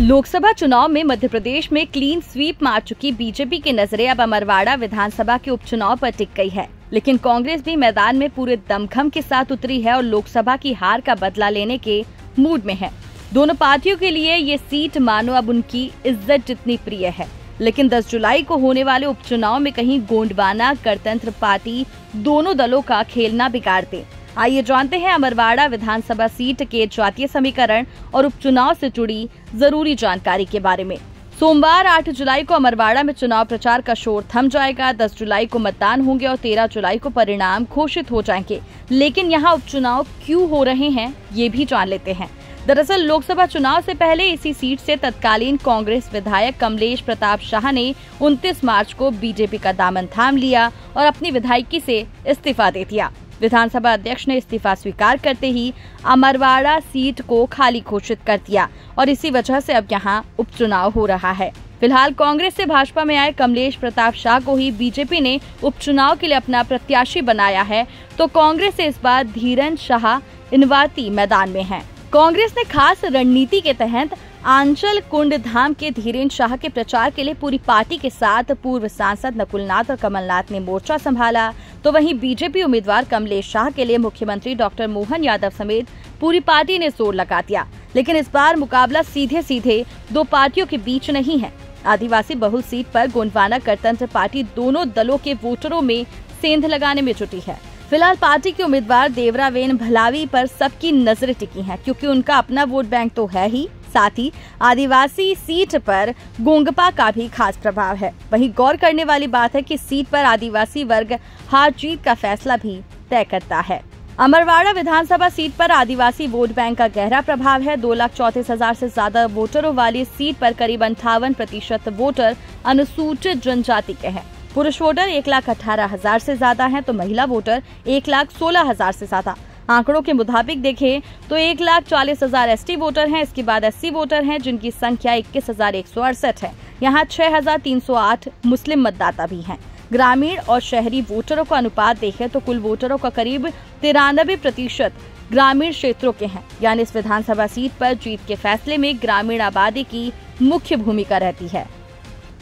लोकसभा चुनाव में मध्य प्रदेश में क्लीन स्वीप मार चुकी बीजेपी की नजरें अब अमरवाड़ा विधानसभा के उपचुनाव पर टिक गई है। लेकिन कांग्रेस भी मैदान में पूरे दमखम के साथ उतरी है और लोकसभा की हार का बदला लेने के मूड में है। दोनों पार्टियों के लिए ये सीट मानो अब उनकी इज्जत जितनी प्रिय है। लेकिन 10 जुलाई को होने वाले उपचुनाव में कहीं गोंडवाना गणतंत्र पार्टी दोनों दलों का खेलना बिगाड़ दे। आइए जानते हैं अमरवाड़ा विधानसभा सीट के जातीय समीकरण और उपचुनाव से जुड़ी जरूरी जानकारी के बारे में। सोमवार 8 जुलाई को अमरवाड़ा में चुनाव प्रचार का शोर थम जाएगा। 10 जुलाई को मतदान होंगे और 13 जुलाई को परिणाम घोषित हो जाएंगे। लेकिन यहाँ उपचुनाव क्यों हो रहे हैं, ये भी जान लेते हैं। दरअसल लोकसभा चुनाव से पहले इसी सीट से तत्कालीन कांग्रेस विधायक कमलेश प्रताप शाह ने 29 मार्च को बीजेपी का दामन थाम लिया और अपनी विधायकी से इस्तीफा दे दिया। विधानसभा अध्यक्ष ने इस्तीफा स्वीकार करते ही अमरवाड़ा सीट को खाली घोषित कर दिया और इसी वजह से अब यहाँ उपचुनाव हो रहा है। फिलहाल कांग्रेस से भाजपा में आए कमलेश प्रताप शाह को ही बीजेपी ने उपचुनाव के लिए अपना प्रत्याशी बनाया है, तो कांग्रेस से इस बार धीरन शाह इनवाती मैदान में हैं। कांग्रेस ने खास रणनीति के तहत आंचल कुंड धाम के धीरेन शाह के प्रचार के लिए पूरी पार्टी के साथ पूर्व सांसद नकुलनाथ और कमलनाथ ने मोर्चा संभाला, तो वहीं बीजेपी उम्मीदवार कमलेश शाह के लिए मुख्यमंत्री डॉक्टर मोहन यादव समेत पूरी पार्टी ने जोर लगा दिया। लेकिन इस बार मुकाबला सीधे सीधे दो पार्टियों के बीच नहीं है। आदिवासी बहुल सीट पर गोंडवाना गणतंत्र पार्टी दोनों दलों के वोटरों में सेंध लगाने में जुटी है। फिलहाल पार्टी के उम्मीदवार देवरावेन भलावी पर सबकी नजरें टिकी हैं, क्योंकि उनका अपना वोट बैंक तो है ही, साथ ही आदिवासी सीट पर गोंगपा का भी खास प्रभाव है। वहीं गौर करने वाली बात है कि सीट पर आदिवासी वर्ग हार जीत का फैसला भी तय करता है। अमरवाड़ा विधानसभा सीट पर आदिवासी वोट बैंक का गहरा प्रभाव है। 2,34,000 से ज्यादा वोटरों वाली सीट पर करीब 58% वोटर अनुसूचित जनजाति के हैं। पुरुष वोटर 1,18,000 से ज्यादा हैं, तो महिला वोटर 1,16,000 से ज्यादा। आंकड़ों के मुताबिक देखें तो 1,40,000 एसटी वोटर हैं। इसके बाद एससी वोटर हैं, जिनकी संख्या 21,168 है। यहाँ 6,308 मुस्लिम मतदाता भी हैं। ग्रामीण और शहरी वोटरों का अनुपात देखें तो कुल वोटरों का करीब 93% ग्रामीण क्षेत्रों के हैं। यानी इस विधानसभा सीट पर जीत के फैसले में ग्रामीण आबादी की मुख्य भूमिका रहती है।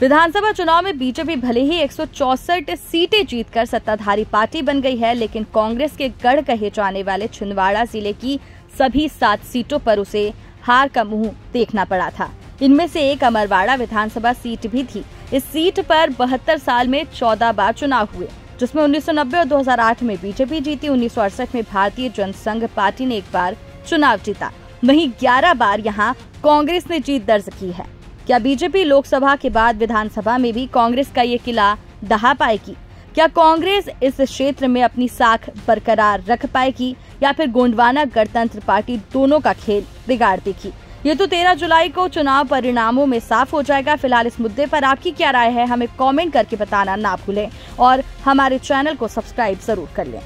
विधानसभा चुनाव में बीजेपी भले ही 164 सीटें जीतकर सत्ताधारी पार्टी बन गई है, लेकिन कांग्रेस के गढ़ कहे जाने वाले छिंदवाड़ा जिले की सभी 7 सीटों पर उसे हार का मुंह देखना पड़ा था। इनमें से एक अमरवाड़ा विधानसभा सीट भी थी। इस सीट पर 72 साल में 14 बार चुनाव हुए, जिसमें 1990 और 2008 में बीजेपी जीती। 1968 में भारतीय जनसंघ पार्टी ने एक बार चुनाव जीता। वहीं 11 बार यहाँ कांग्रेस ने जीत दर्ज की है। क्या बीजेपी लोकसभा के बाद विधानसभा में भी कांग्रेस का ये किला दहा पाएगी? क्या कांग्रेस इस क्षेत्र में अपनी साख बरकरार रख पाएगी या फिर गोंडवाना गणतंत्र पार्टी दोनों का खेल बिगाड़ देगी? ये तो 13 जुलाई को चुनाव परिणामों में साफ हो जाएगा। फिलहाल इस मुद्दे पर आपकी क्या राय है, हमें कमेंट करके बताना ना भूलें और हमारे चैनल को सब्सक्राइब जरूर कर लें।